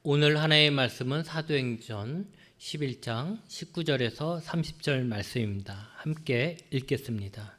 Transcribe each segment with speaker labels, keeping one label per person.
Speaker 1: 오늘 하나의 말씀은 사도행전 11장 19절에서 30절 말씀입니다. 함께 읽겠습니다.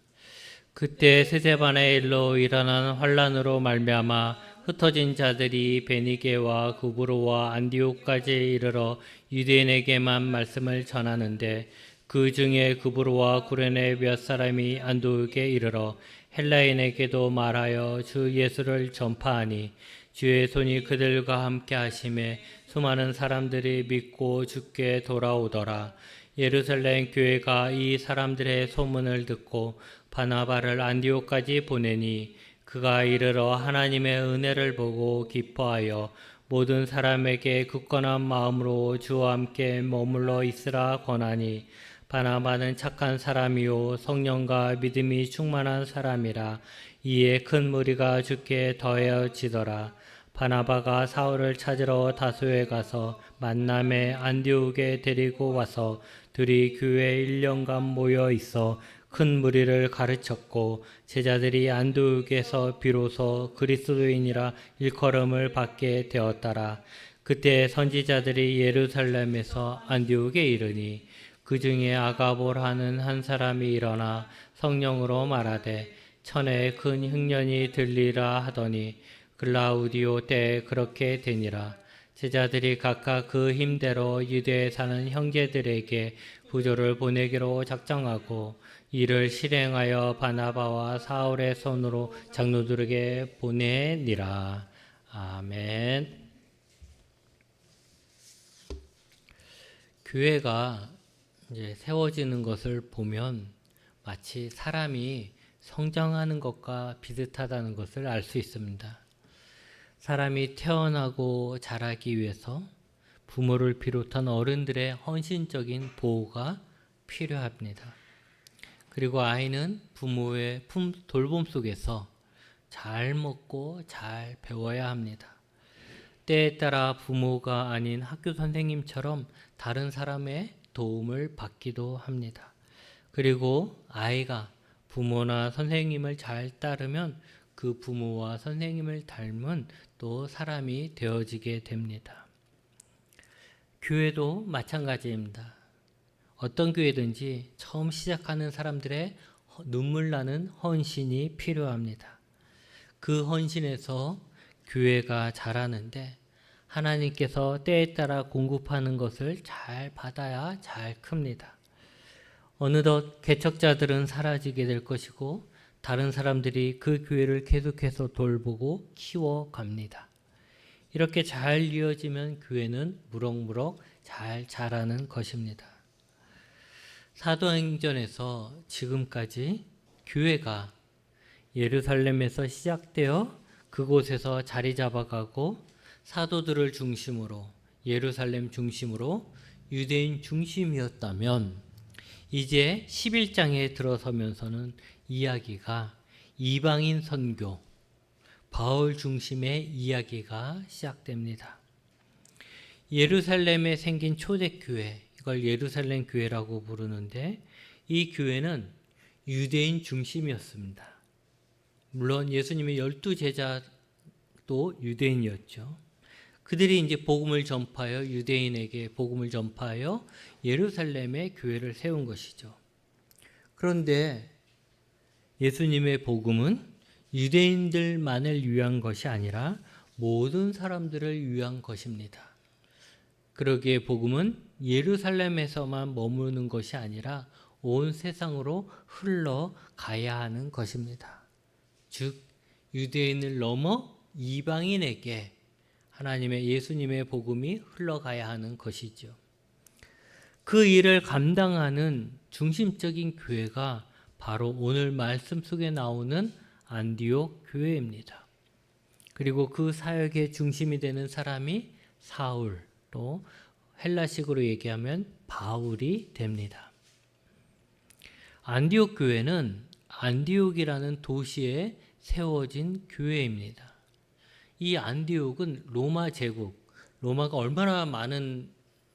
Speaker 1: 그때 세세반의 일로 일어난 환란으로 말미암아 흩어진 자들이 베니게와 구브로와 안디옥까지 이르러 유대인에게만 말씀을 전하는데 그 중에 구브로와 구레네 몇 사람이 안디옥에 이르러 헬라인에게도 말하여 주 예수를 전파하니 주의 손이 그들과 함께 하심에 수많은 사람들이 믿고 주께 돌아오더라. 예루살렘 교회가 이 사람들의 소문을 듣고 바나바를 안디옥까지 보내니 그가 이르러 하나님의 은혜를 보고 기뻐하여 모든 사람에게 굳건한 마음으로 주와 함께 머물러 있으라 권하니 바나바는 착한 사람이요 성령과 믿음이 충만한 사람이라. 이에 큰 무리가 주께 더해지더라. 바나바가 사울을 찾으러 다소에 가서 만남에 안디옥에 데리고 와서 둘이 교회에 1년간 모여 있어 큰 무리를 가르쳤고 제자들이 안디옥에서 비로소 그리스도인이라 일컬음을 받게 되었더라. 그때 선지자들이 예루살렘에서 안디옥에 이르니 그 중에 아가볼하는 한 사람이 일어나 성령으로 말하되 천에 큰 흉년이 들리라 하더니 글라우디오 때에 그렇게 되니라. 제자들이 각각 그 힘대로 유대에 사는 형제들에게 부조를 보내기로 작정하고 이를 실행하여 바나바와 사울의 손으로 장로들에게 보내니라. 아멘. 교회가 이제 세워지는 것을 보면 마치 사람이 성장하는 것과 비슷하다는 것을 알 수 있습니다. 사람이 태어나고 자라기 위해서 부모를 비롯한 어른들의 헌신적인 보호가 필요합니다. 그리고 아이는 부모의 돌봄 속에서 잘 먹고 잘 배워야 합니다. 때에 따라 부모가 아닌 학교 선생님처럼 다른 사람의 도움을 받기도 합니다. 그리고 아이가 부모나 선생님을 잘 따르면 그 부모와 선생님을 닮은 또 사람이 되어지게 됩니다. 교회도 마찬가지입니다. 어떤 교회든지 처음 시작하는 사람들의 눈물 나는 헌신이 필요합니다. 그 헌신에서 교회가 자라는데 하나님께서 때에 따라 공급하는 것을 잘 받아야 잘 큽니다. 어느덧 개척자들은 사라지게 될 것이고 다른 사람들이 그 교회를 계속해서 돌보고 키워갑니다. 이렇게 잘 이어지면 교회는 무럭무럭 잘 자라는 것입니다. 사도행전에서 지금까지 교회가 예루살렘에서 시작되어 그곳에서 자리 잡아가고 사도들을 중심으로 예루살렘 중심으로 유대인 중심이었다면 이제 11장에 들어서면서는 이야기가 이방인 선교, 바울 중심의 이야기가 시작됩니다. 예루살렘에 생긴 초대교회, 이걸 예루살렘 교회라고 부르는데 이 교회는 유대인 중심이었습니다. 물론 예수님의 12제자도 유대인이었죠. 그들이 이제 복음을 전파하여 유대인에게 복음을 전파하여 예루살렘에 교회를 세운 것이죠. 그런데 예수님의 복음은 유대인들만을 위한 것이 아니라 모든 사람들을 위한 것입니다. 그러기에 복음은 예루살렘에서만 머무는 것이 아니라 온 세상으로 흘러가야 하는 것입니다. 즉 유대인을 넘어 이방인에게 하나님의 예수님의 복음이 흘러가야 하는 것이죠. 그 일을 감당하는 중심적인 교회가 바로 오늘 말씀 속에 나오는 안디옥 교회입니다. 그리고 그 사역의 중심이 되는 사람이 사울, 또 헬라식으로 얘기하면 바울이 됩니다. 안디옥 교회는 안디옥이라는 도시에 세워진 교회입니다. 이 안디옥은 로마 제국, 로마가 얼마나 많은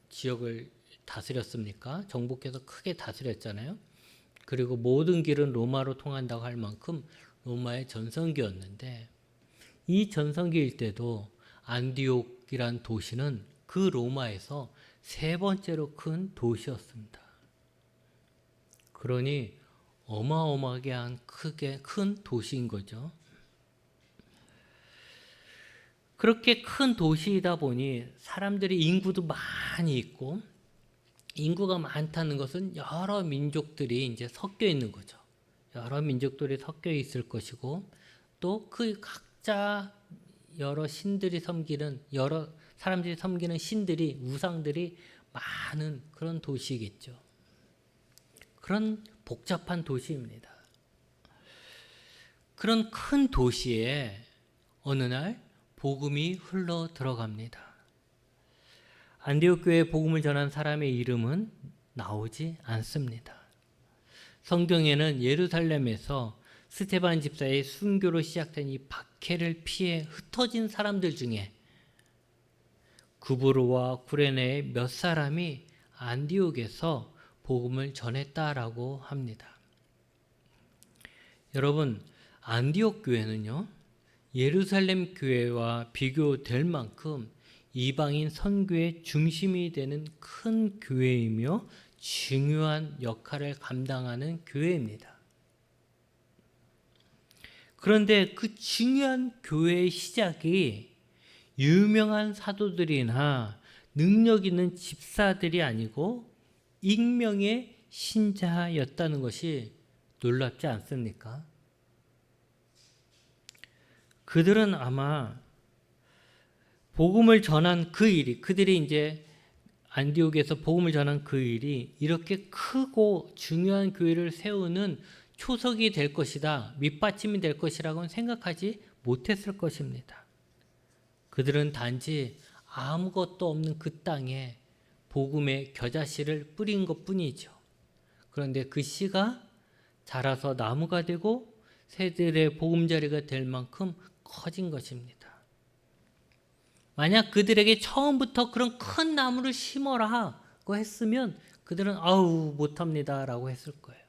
Speaker 1: 지역을 다스렸습니까? 정복해서 크게 다스렸잖아요. 그리고 모든 길은 로마로 통한다고 할 만큼 로마의 전성기였는데 이 전성기일 때도 안디옥 안디옥이란 도시는 그 로마에서 세 번째로 큰 도시였습니다. 그러니 어마어마하게 큰 도시인 거죠. 그렇게 큰 도시이다 보니 사람들이 인구도 많이 있고, 인구가 많다는 것은 여러 민족들이 이제 섞여 있는 거죠. 여러 민족들이 섞여 있을 것이고, 또 그 각자 여러 신들이 섬기는, 여러 사람들이 섬기는 신들이, 우상들이 많은 그런 도시겠죠. 그런 복잡한 도시입니다. 그런 큰 도시에 어느 날 복음이 흘러 들어갑니다. 안디옥 교회에 복음을 전한 사람의 이름은 나오지 않습니다. 성경에는 예루살렘에서 스데반 집사의 순교로 시작된 이 박해를 피해 흩어진 사람들 중에 구브로와 구레네의 몇 사람이 안디옥에서 복음을 전했다라고 합니다. 여러분, 안디옥 교회는요, 예루살렘 교회와 비교될 만큼 이방인 선교의 중심이 되는 큰 교회이며 중요한 역할을 감당하는 교회입니다. 그런데 그 중요한 교회의 시작이 유명한 사도들이나 능력 있는 집사들이 아니고 익명의 신자였다는 것이 놀랍지 않습니까? 그들은 아마 복음을 전한 그 일이, 그들이 이제 안디옥에서 복음을 전한 그 일이 이렇게 크고 중요한 교회를 세우는 초석이 될 것이다, 밑받침이 될 것이라고는 생각하지 못했을 것입니다. 그들은 단지 아무것도 없는 그 땅에 복음의 겨자씨를 뿌린 것뿐이죠. 그런데 그 씨가 자라서 나무가 되고 새들의 보금자리가 될 만큼 커진 것입니다. 만약 그들에게 처음부터 그런 큰 나무를 심어라고 했으면 그들은 아우 못합니다 라고 했을 거예요.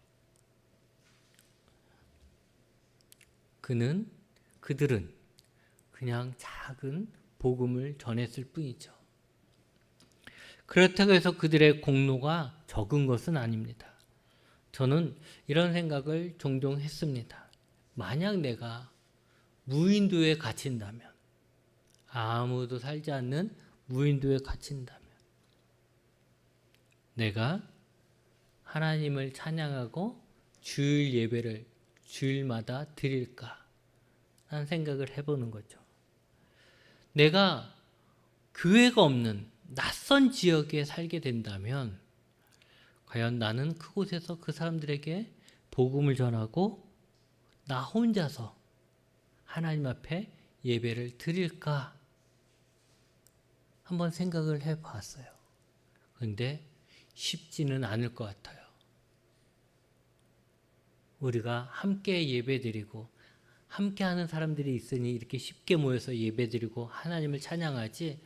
Speaker 1: 그들은 그냥 작은 복음을 전했을 뿐이죠. 그렇다고 해서 그들의 공로가 적은 것은 아닙니다. 저는 이런 생각을 종종 했습니다. 만약 내가 무인도에 갇힌다면, 아무도 살지 않는 무인도에 갇힌다면 내가 하나님을 찬양하고 주일 예배를 주일마다 드릴까 하는 생각을 해보는 거죠. 내가 교회가 없는 낯선 지역에 살게 된다면 과연 나는 그곳에서 그 사람들에게 복음을 전하고 나 혼자서 하나님 앞에 예배를 드릴까 한번 생각을 해봤어요. 그런데 쉽지는 않을 것 같아요. 우리가 함께 예배드리고 함께하는 사람들이 있으니 이렇게 쉽게 모여서 예배드리고 하나님을 찬양하지,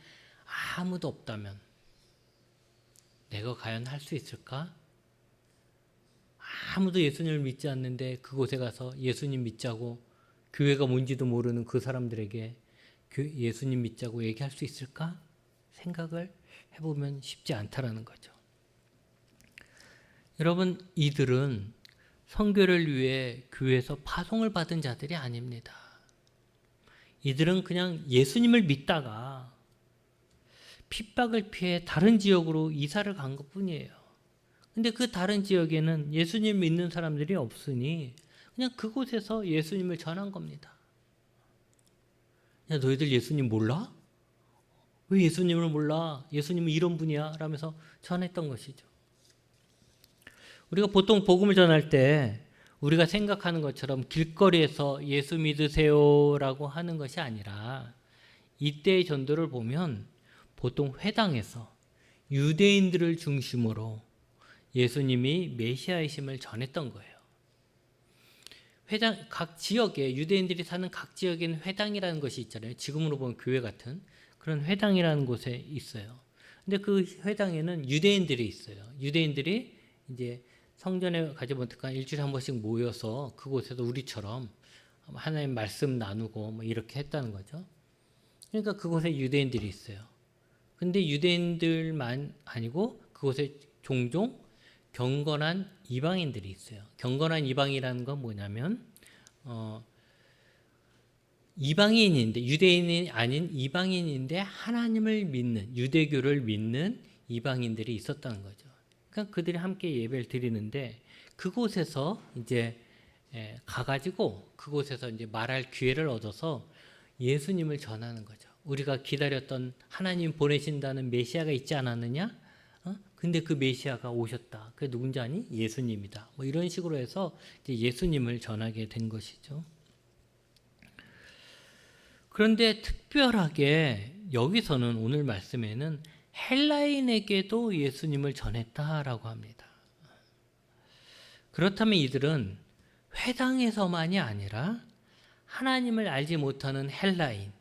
Speaker 1: 아무도 없다면 내가 과연 할 수 있을까? 아무도 예수님을 믿지 않는데 그곳에 가서 예수님 믿자고, 교회가 뭔지도 모르는 그 사람들에게 예수님 믿자고 얘기할 수 있을까? 생각을 해보면 쉽지 않다라는 거죠. 여러분, 이들은 선교를 위해 교회에서 파송을 받은 자들이 아닙니다. 이들은 그냥 예수님을 믿다가 핍박을 피해 다른 지역으로 이사를 간 것뿐이에요. 근데 그 다른 지역에는 예수님 믿는 사람들이 없으니 그냥 그곳에서 예수님을 전한 겁니다. 야, 너희들 예수님 몰라? 왜 예수님을 몰라? 예수님은 이런 분이야 라면서 전했던 것이죠. 우리가 보통 복음을 전할 때 우리가 생각하는 것처럼 길거리에서 예수 믿으세요 라고 하는 것이 아니라, 이때의 전도를 보면 보통 회당에서 유대인들을 중심으로 예수님이 메시아이심을 전했던 거예요. 각 지역에, 유대인들이 사는 각 지역에는 회당이라는 것이 있잖아요. 지금으로 보면 교회 같은 그런 회당이라는 곳에 있어요. 근데 그 회당에는 유대인들이 있어요. 유대인들이 이제 성전에 가지 못할까 일주일에 한 번씩 모여서 그곳에서 우리처럼 하나님 말씀 나누고 뭐 이렇게 했다는 거죠. 그러니까 그곳에 유대인들이 있어요. 근데 유대인들만 아니고 그곳에 종종 경건한 이방인들이 있어요. 경건한 이방이라는 건 뭐냐면 이방인인데, 유대인이 아닌 이방인인데 하나님을 믿는, 유대교를 믿는 이방인들이 있었다는 거죠. 그러니까 그들이 함께 예배를 드리는데 그곳에서 이제 가가지고 그곳에서 이제 말할 기회를 얻어서 예수님을 전하는 거죠. 우리가 기다렸던 하나님 보내신다는 메시아가 있지 않았느냐? 근데 그 메시아가 오셨다. 그게 누군지 아니? 예수님이다. 뭐 이런 식으로 해서 이제 예수님을 전하게 된 것이죠. 그런데 특별하게 여기서는 오늘 말씀에는 헬라인에게도 예수님을 전했다라고 합니다. 그렇다면 이들은 회당에서만이 아니라 하나님을 알지 못하는 헬라인,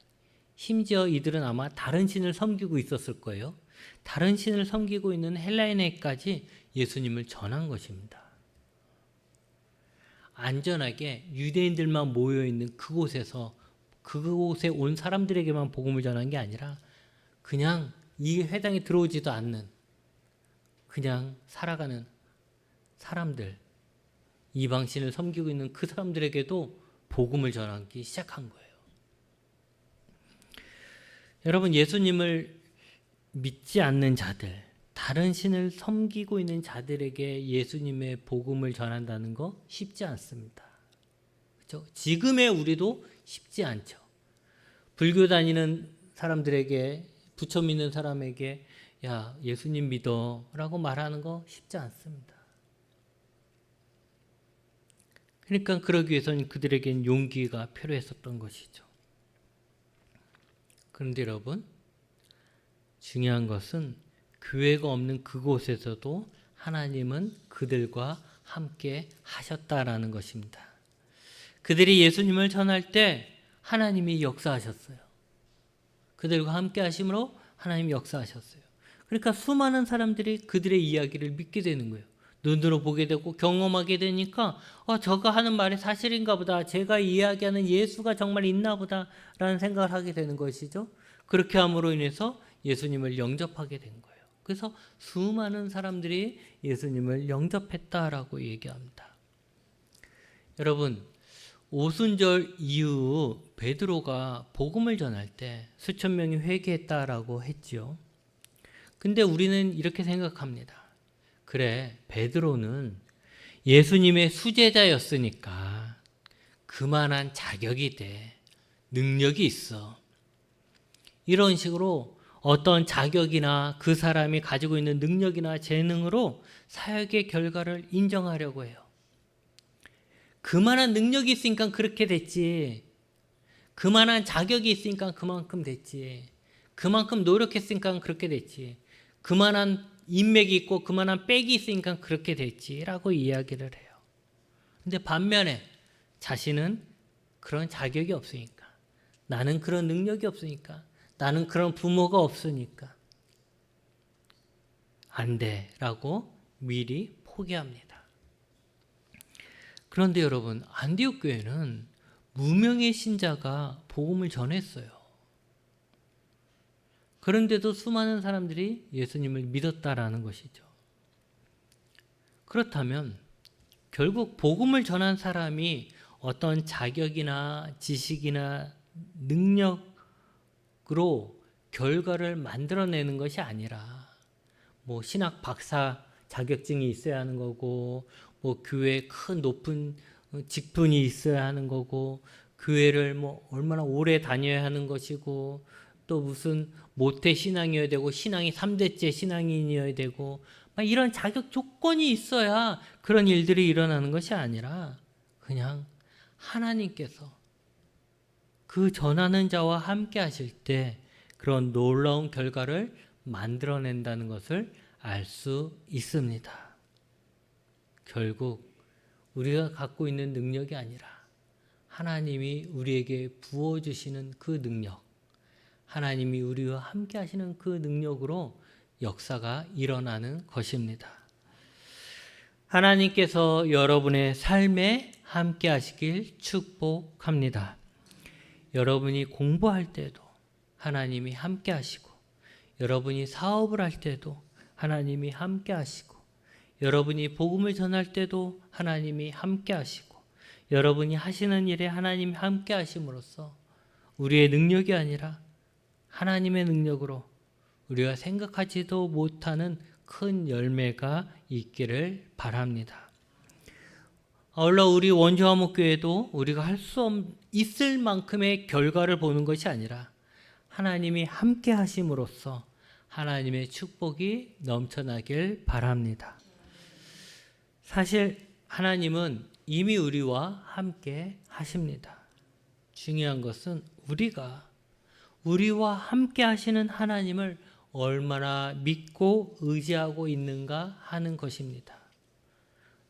Speaker 1: 심지어 이들은 아마 다른 신을 섬기고 있었을 거예요. 다른 신을 섬기고 있는 헬라인에게까지 예수님을 전한 것입니다. 안전하게 유대인들만 모여있는 그곳에서 그곳에 온 사람들에게만 복음을 전한 게 아니라 그냥 이 회당에 들어오지도 않는 그냥 살아가는 사람들, 이방신을 섬기고 있는 그 사람들에게도 복음을 전하기 시작한 거예요. 여러분, 예수님을 믿지 않는 자들, 다른 신을 섬기고 있는 자들에게 예수님의 복음을 전한다는 거 쉽지 않습니다. 그렇죠? 지금의 우리도 쉽지 않죠. 불교 다니는 사람들에게, 부처 믿는 사람에게 야, 예수님 믿어 라고 말하는 거 쉽지 않습니다. 그러니까 그러기 위해서는 그들에겐 용기가 필요했었던 것이죠. 그런데 여러분, 중요한 것은 교회가 없는 그곳에서도 하나님은 그들과 함께 하셨다라는 것입니다. 그들이 예수님을 전할 때 하나님이 역사하셨어요. 그들과 함께 하심으로 하나님이 역사하셨어요. 그러니까 수많은 사람들이 그들의 이야기를 믿게 되는 거예요. 눈으로 보게 되고 경험하게 되니까 저가 하는 말이 사실인가 보다. 제가 이야기하는 예수가 정말 있나 보다 라는 생각을 하게 되는 것이죠. 그렇게 함으로 인해서 예수님을 영접하게 된 거예요. 그래서 수많은 사람들이 예수님을 영접했다라고 얘기합니다. 여러분, 오순절 이후 베드로가 복음을 전할 때 수천 명이 회개했다라고 했지요. 근데 우리는 이렇게 생각합니다. 그래, 베드로는 예수님의 수제자였으니까 그만한 자격이 돼. 능력이 있어. 이런 식으로 어떤 자격이나 그 사람이 가지고 있는 능력이나 재능으로 사역의 결과를 인정하려고 해요. 그만한 능력이 있으니까 그렇게 됐지. 그만한 자격이 있으니까 그만큼 됐지. 그만큼 노력했으니까 그렇게 됐지. 그만한 인맥이 있고 그만한 백이 있으니까 그렇게 됐지라고 이야기를 해요. 근데 반면에 자신은 그런 자격이 없으니까, 나는 그런 능력이 없으니까, 나는 그런 부모가 없으니까 안 돼라고 미리 포기합니다. 그런데 여러분, 안디옥 교회는 무명의 신자가 복음을 전했어요. 그런데도 수많은 사람들이 예수님을 믿었다라는 것이죠. 그렇다면 결국 복음을 전한 사람이 어떤 자격이나 지식이나 능력으로 결과를 만들어내는 것이 아니라 뭐 신학 박사 자격증이 있어야 하는 거고, 뭐 교회에 큰 높은 직분이 있어야 하는 거고, 교회를 뭐 얼마나 오래 다녀야 하는 것이고, 또 무슨 모태 신앙이어야 되고 신앙이 3대째 신앙인이어야 되고 막 이런 자격 조건이 있어야 그런 일들이 일어나는 것이 아니라 그냥 하나님께서 그 전하는 자와 함께 하실 때 그런 놀라운 결과를 만들어낸다는 것을 알 수 있습니다. 결국 우리가 갖고 있는 능력이 아니라 하나님이 우리에게 부어주시는 그 능력, 하나님이 우리와 함께 하시는 그 능력으로 역사가 일어나는 것입니다. 하나님께서 여러분의 삶에 함께 하시길 축복합니다. 여러분이 공부할 때도, 하나님이 함께 하시고, 여러분이 사업을 할 때도 하나님이 함께 하시고, 여러분이 복음을 전할 때도 하나님이 함께 하시고, 여러분이 하시는 일에 하나님이 함께 하심으로써 우리의 능력이 아니라 하나님의 능력으로 우리가 생각하지도 못하는 큰 열매가 있기를 바랍니다. 아울러 우리 원주화목교회도 우리가 할 수 있을 만큼의 결과를 보는 것이 아니라 하나님이 함께 하심으로써 하나님의 축복이 넘쳐나길 바랍니다. 사실 하나님은 이미 우리와 함께 하십니다. 중요한 것은 우리와 함께 하시는 하나님을 얼마나 믿고 의지하고 있는가 하는 것입니다.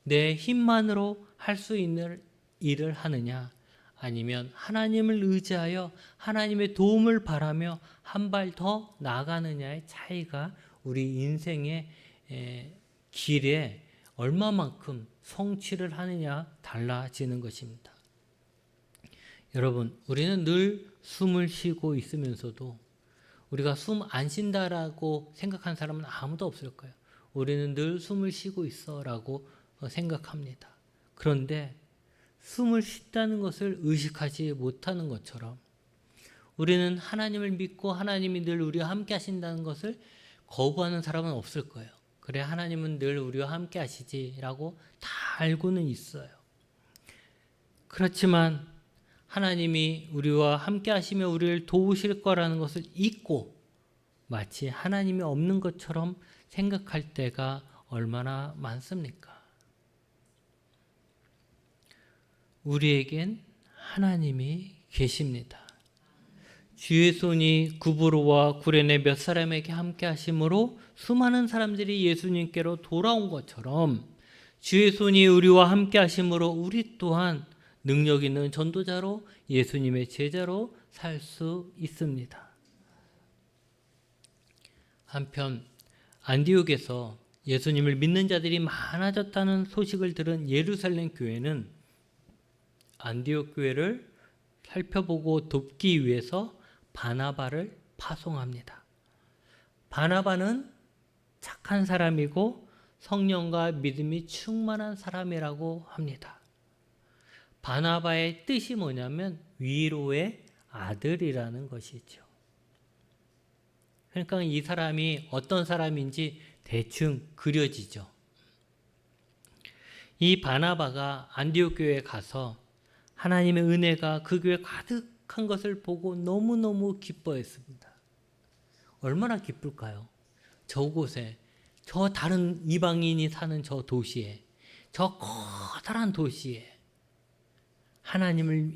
Speaker 1: 내 힘만으로 할 수 있는 일을 하느냐, 아니면 하나님을 의지하여 하나님의 도움을 바라며 한 발 더 나아가느냐의 차이가 우리 인생의 길에 얼마만큼 성취를 하느냐 달라지는 것입니다. 여러분, 우리는 늘 숨을 쉬고 있으면서도 우리가 숨 안 쉰다라고 생각한 사람은 아무도 없을 거예요. 우리는 늘 숨을 쉬고 있어라고 생각합니다. 그런데 숨을 쉰다는 것을 의식하지 못하는 것처럼 우리는 하나님을 믿고 하나님이 늘 우리와 함께 하신다는 것을 거부하는 사람은 없을 거예요. 그래, 하나님은 늘 우리와 함께 하시지라고 다 알고는 있어요. 그렇지만 하나님이 우리와 함께 하시며 우리를 도우실 거라는 것을 잊고 마치 하나님이 없는 것처럼 생각할 때가 얼마나 많습니까? 우리에겐 하나님이 계십니다. 주의 손이 구브로와 구레네 몇 사람에게 함께 하심으로 수많은 사람들이 예수님께로 돌아온 것처럼 주의 손이 우리와 함께 하심으로 우리 또한 능력 있는 전도자로 예수님의 제자로 살 수 있습니다. 한편 안디옥에서 예수님을 믿는 자들이 많아졌다는 소식을 들은 예루살렘 교회는 안디옥 교회를 살펴보고 돕기 위해서 바나바를 파송합니다. 바나바는 착한 사람이고 성령과 믿음이 충만한 사람이라고 합니다. 바나바의 뜻이 뭐냐면 위로의 아들이라는 것이죠. 그러니까 이 사람이 어떤 사람인지 대충 그려지죠. 이 바나바가 안디옥 교회에 가서 하나님의 은혜가 그 교회에 가득한 것을 보고 너무너무 기뻐했습니다. 얼마나 기쁠까요? 저곳에, 저 다른 이방인이 사는 저 도시에, 저 커다란 도시에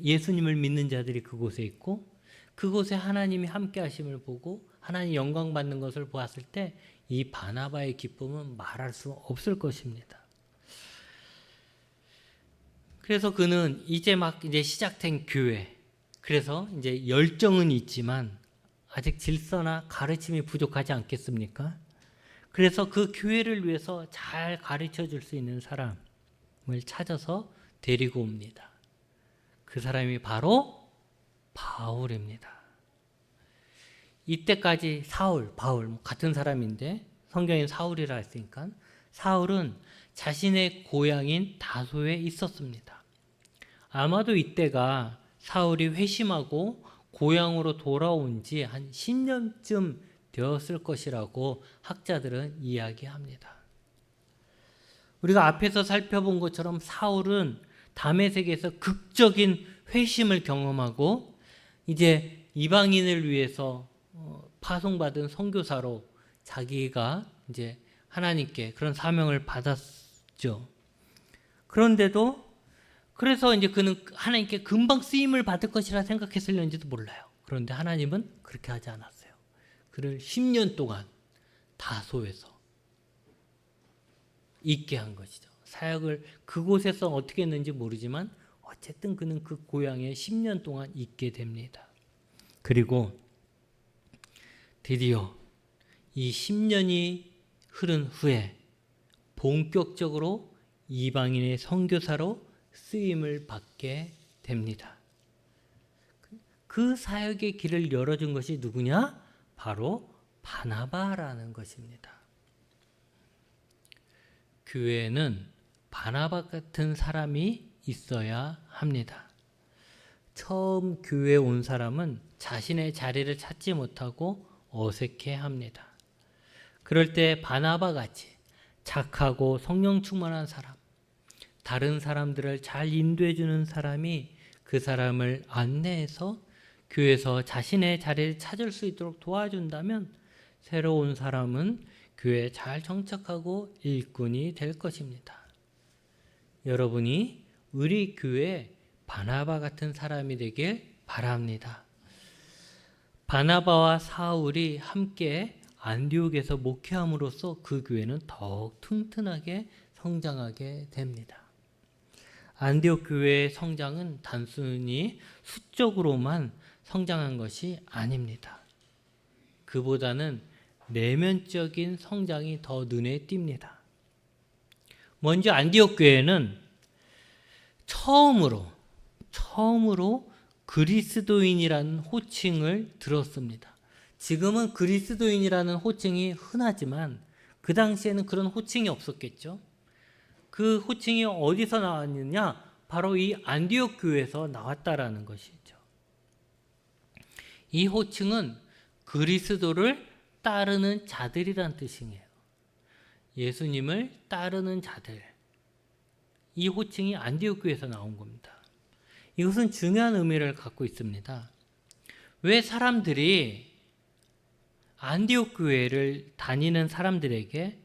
Speaker 1: 예수님을 믿는 자들이 그곳에 있고 그곳에 하나님이 함께 하심을 보고 하나님 영광 받는 것을 보았을 때 이 바나바의 기쁨은 말할 수 없을 것입니다. 그래서 그는 이제 시작된 교회, 그래서 이제 열정은 있지만 아직 질서나 가르침이 부족하지 않겠습니까? 그래서 그 교회를 위해서 잘 가르쳐 줄 수 있는 사람을 찾아서 데리고 옵니다. 그 사람이 바로 바울입니다. 이때까지 바울 같은 사람인데 성경엔 사울이라 했으니까 사울은 자신의 고향인 다소에 있었습니다. 아마도 이때가 사울이 회심하고 고향으로 돌아온 지 한 10년쯤 되었을 것이라고 학자들은 이야기합니다. 우리가 앞에서 살펴본 것처럼 사울은 다메섹에서 극적인 회심을 경험하고 이제 이방인을 위해서 파송받은 선교사로 자기가 이제 하나님께 그런 사명을 받았죠. 그런데도 그래서 이제 그는 하나님께 금방 쓰임을 받을 것이라 생각했을는지도 몰라요. 그런데 하나님은 그렇게 하지 않았어요. 그를 10년 동안 다소에서 있게 한 것이죠. 사역을 그곳에서 어떻게 했는지 모르지만 어쨌든 그는 그 고향에 10년 동안 있게 됩니다. 그리고 드디어 이 10년이 흐른 후에 본격적으로 이방인의 선교사로 쓰임을 받게 됩니다. 그 사역의 길을 열어준 것이 누구냐? 바로 바나바라는 것입니다. 교회에는 바나바 같은 사람이 있어야 합니다. 처음 교회에 온 사람은 자신의 자리를 찾지 못하고 어색해합니다. 그럴 때 바나바 같이 착하고 성령 충만한 사람, 다른 사람들을 잘 인도해주는 사람이 그 사람을 안내해서 교회에서 자신의 자리를 찾을 수 있도록 도와준다면 새로운 사람은 교회에 잘 정착하고 일꾼이 될 것입니다. 여러분이 우리 교회에 바나바 같은 사람이 되길 바랍니다. 바나바와 사울이 함께 안디옥에서 목회함으로써 그 교회는 더욱 튼튼하게 성장하게 됩니다. 안디옥 교회의 성장은 단순히 수적으로만 성장한 것이 아닙니다. 그보다는 내면적인 성장이 더 눈에 띕니다. 먼저 안디옥 교회는 처음으로 그리스도인이라는 호칭을 들었습니다. 지금은 그리스도인이라는 호칭이 흔하지만 그 당시에는 그런 호칭이 없었겠죠. 그 호칭이 어디서 나왔느냐? 바로 이 안디옥 교회에서 나왔다라는 것이죠. 이 호칭은 그리스도를 따르는 자들이란 뜻이에요. 예수님을 따르는 자들. 이 호칭이 안디옥 교회에서 나온 겁니다. 이것은 중요한 의미를 갖고 있습니다. 왜 사람들이 안디옥 교회를 다니는 사람들에게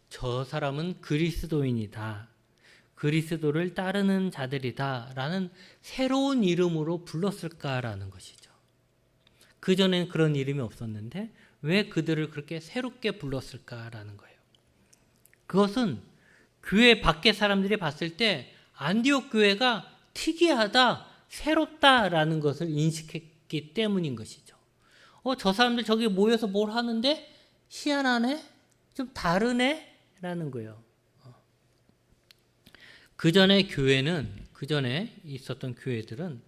Speaker 1: 저 사람은 그리스도인이다, 그리스도를 따르는 자들이다 라는 새로운 이름으로 불렀을까라는 것이죠. 그전엔 그런 이름이 없었는데 왜 그들을 그렇게 새롭게 불렀을까라는 거예요. 그것은 교회 밖의 사람들이 봤을 때 안디옥 교회가 특이하다, 새롭다라는 것을 인식했기 때문인 것이죠. 저 사람들 저기 모여서 뭘 하는데 희한하네? 좀 다르네? 라는 거예요. 그전에 있었던 교회들은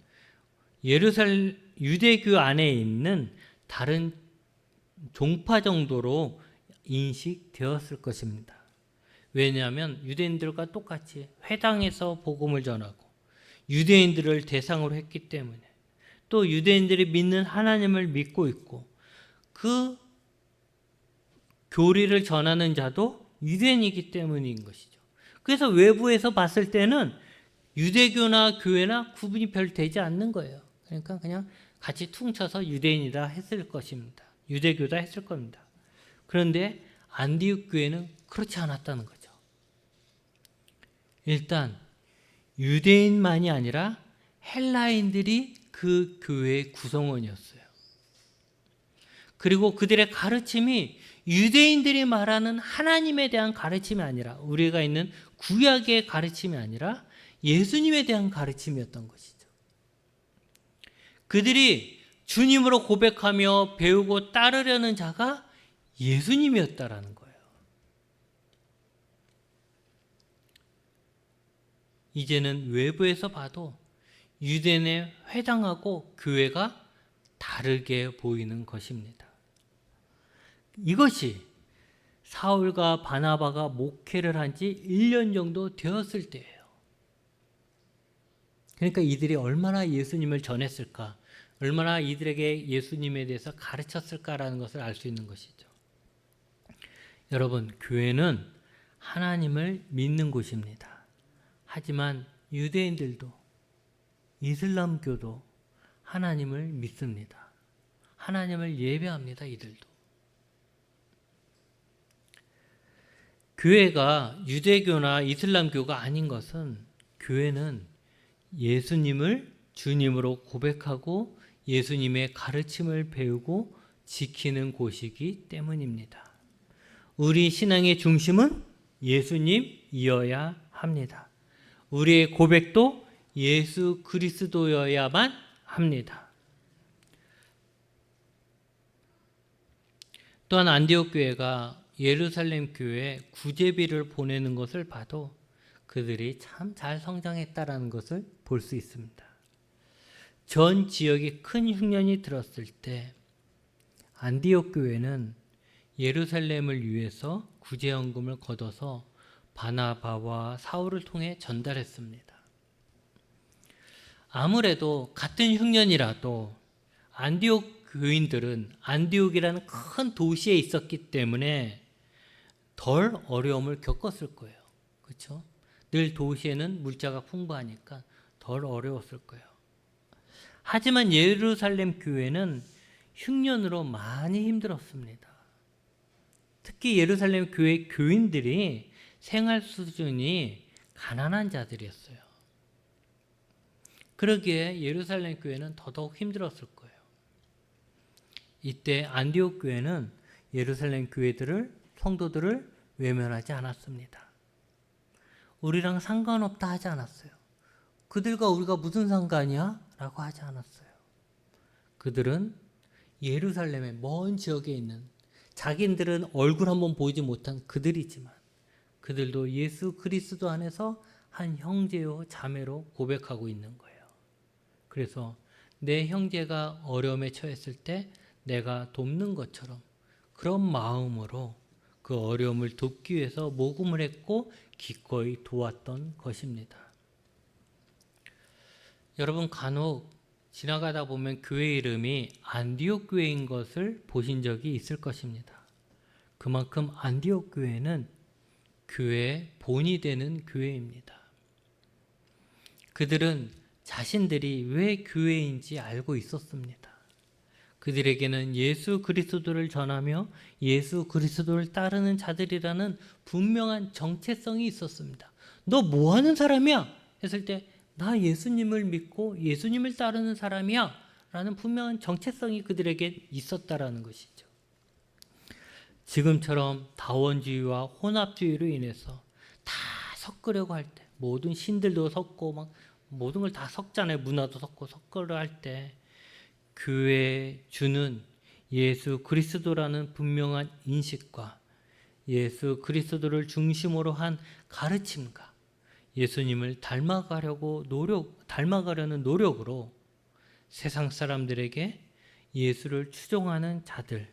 Speaker 1: 예루살렘 유대교 안에 있는 다른 종파 정도로 인식되었을 것입니다. 왜냐하면 유대인들과 똑같이 회당에서 복음을 전하고 유대인들을 대상으로 했기 때문에, 또 유대인들이 믿는 하나님을 믿고 있고 그 교리를 전하는 자도 유대인이기 때문인 것이죠. 그래서 외부에서 봤을 때는 유대교나 교회나 구분이 별 되지 않는 거예요. 그러니까 그냥 같이 퉁쳐서 유대인이다 했을 것입니다. 유대교다 했을 겁니다. 그런데 안디옥 교회는 그렇지 않았다는 거죠. 일단 유대인만이 아니라 헬라인들이 그 교회의 구성원이었어요. 그리고 그들의 가르침이 유대인들이 말하는 하나님에 대한 가르침이 아니라, 우리가 있는 구약의 가르침이 아니라 예수님에 대한 가르침이었던 것이죠. 그들이 주님으로 고백하며 배우고 따르려는 자가 예수님이었다라는 거예요. 이제는 외부에서 봐도 유대인의 회당하고 교회가 다르게 보이는 것입니다. 이것이 사울과 바나바가 목회를 한 지 1년 정도 되었을 때예요. 그러니까 이들이 얼마나 예수님을 전했을까, 얼마나 이들에게 예수님에 대해서 가르쳤을까라는 것을 알 수 있는 것이죠. 여러분, 교회는 하나님을 믿는 곳입니다. 하지만 유대인들도 이슬람교도 하나님을 믿습니다. 하나님을 예배합니다. 이들도. 교회가 유대교나 이슬람교가 아닌 것은, 교회는 예수님을 주님으로 고백하고 예수님의 가르침을 배우고 지키는 곳이기 때문입니다. 우리 신앙의 중심은 예수님이어야 합니다. 우리의 고백도 예수 그리스도여야만 합니다. 또한 안디옥 교회가 예루살렘 교회에 구제비를 보내는 것을 봐도 그들이 참 잘 성장했다라는 것을 볼 수 있습니다. 전 지역에 큰 흉년이 들었을 때 안디옥 교회는 예루살렘을 위해서 구제연금을 걷어서 바나바와 사울을 통해 전달했습니다. 아무래도 같은 흉년이라도 안디옥 교인들은 안디옥이라는 큰 도시에 있었기 때문에 덜 어려움을 겪었을 거예요. 그렇죠? 늘 도시에는 물자가 풍부하니까 덜 어려웠을 거예요. 하지만 예루살렘 교회는 흉년으로 많이 힘들었습니다. 특히 예루살렘 교회 교인들이 생활 수준이 가난한 자들이었어요. 그러기에 예루살렘 교회는 더더욱 힘들었을 거예요. 이때 안디옥 교회는 예루살렘 성도들을 외면하지 않았습니다. 우리랑 상관없다 하지 않았어요. 그들과 우리가 무슨 상관이야? 라고 하지 않았어요. 그들은 예루살렘의 먼 지역에 있는 자기들은 얼굴 한번 보지 못한 그들이지만 그들도 예수 그리스도 안에서 한 형제요 자매로 고백하고 있는 거예요. 그래서 내 형제가 어려움에 처했을 때 내가 돕는 것처럼 그런 마음으로 그 어려움을 돕기 위해서 모금을 했고 기꺼이 도왔던 것입니다. 여러분 간혹 지나가다 보면 교회 이름이 안디옥 교회인 것을 보신 적이 있을 것입니다. 그만큼 안디옥 교회는 교회의 본이 되는 교회입니다. 그들은 자신들이 왜 교회인지 알고 있었습니다. 그들에게는 예수 그리스도를 전하며 예수 그리스도를 따르는 자들이라는 분명한 정체성이 있었습니다. 너 뭐 하는 사람이야? 했을 때 나 예수님을 믿고 예수님을 따르는 사람이야 라는 분명한 정체성이 그들에게 있었다라는 것이죠. 지금처럼 다원주의와 혼합주의로 인해서 다 섞으려고 할 때 모든 신들도 섞고 막 모든 걸 다 섞잖아요. 문화도 섞고 섞으려 할 때 교회에 주는 예수 그리스도라는 분명한 인식과 예수 그리스도를 중심으로 한 가르침과 예수님을 닮아가려는 노력으로 세상 사람들에게 예수를 추종하는 자들,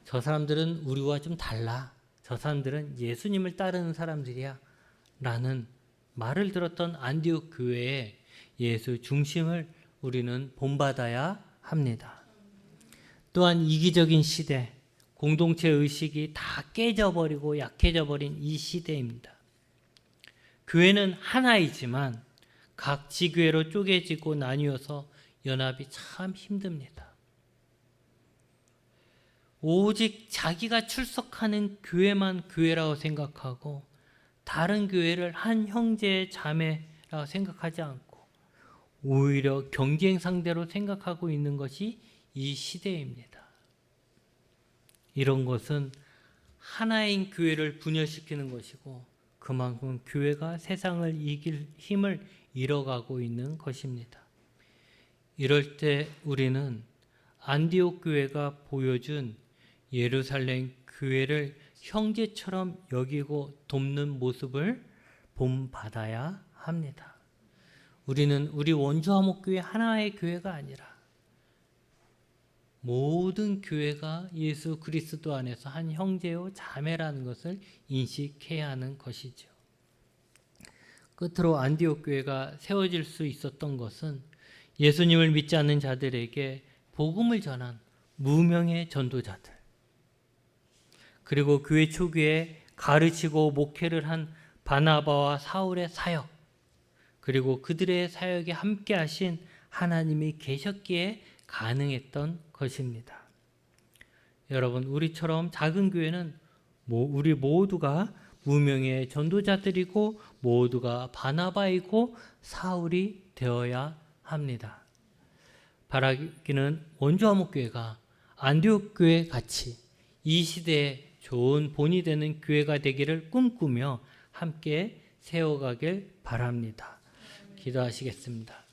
Speaker 1: 저 사람들은 우리와 좀 달라, 저 사람들은 예수님을 따르는 사람들이야 라는 말을 들었던 안디옥 교회의 예수 중심을 우리는 본받아야 합니다. 또한 이기적인 시대, 공동체 의식이 다 깨져버리고 약해져 버린 이 시대입니다. 교회는 하나이지만 각 지교회로 쪼개지고 나뉘어서 연합이 참 힘듭니다. 오직 자기가 출석하는 교회만 교회라고 생각하고 다른 교회를 한 형제의 자매라고 생각하지 않고 오히려 경쟁 상대로 생각하고 있는 것이 이 시대입니다. 이런 것은 하나인 교회를 분열시키는 것이고 그만큼 교회가 세상을 이길 힘을 잃어가고 있는 것입니다. 이럴 때 우리는 안디옥 교회가 보여준 예루살렘 교회를 형제처럼 여기고 돕는 모습을 본받아야 합니다. 우리는 우리 원주화목교회 하나의 교회가 아니라 모든 교회가 예수 그리스도 안에서 한 형제요 자매라는 것을 인식해야 하는 것이죠. 끝으로 안디옥 교회가 세워질 수 있었던 것은 예수님을 믿지 않는 자들에게 복음을 전한 무명의 전도자들, 그리고 교회 초기에 가르치고 목회를 한 바나바와 사울의 사역, 그리고 그들의 사역에 함께 하신 하나님이 계셨기에 가능했던 것입니다. 여러분, 우리처럼 작은 교회는 우리 모두가 무명의 전도자들이고 모두가 바나바이고 사울이 되어야 합니다. 바라기는 원주화목교회가 안디옥 교회 같이 이 시대에 좋은 본이 되는 교회가 되기를 꿈꾸며 함께 세워가길 바랍니다. 기도하시겠습니다.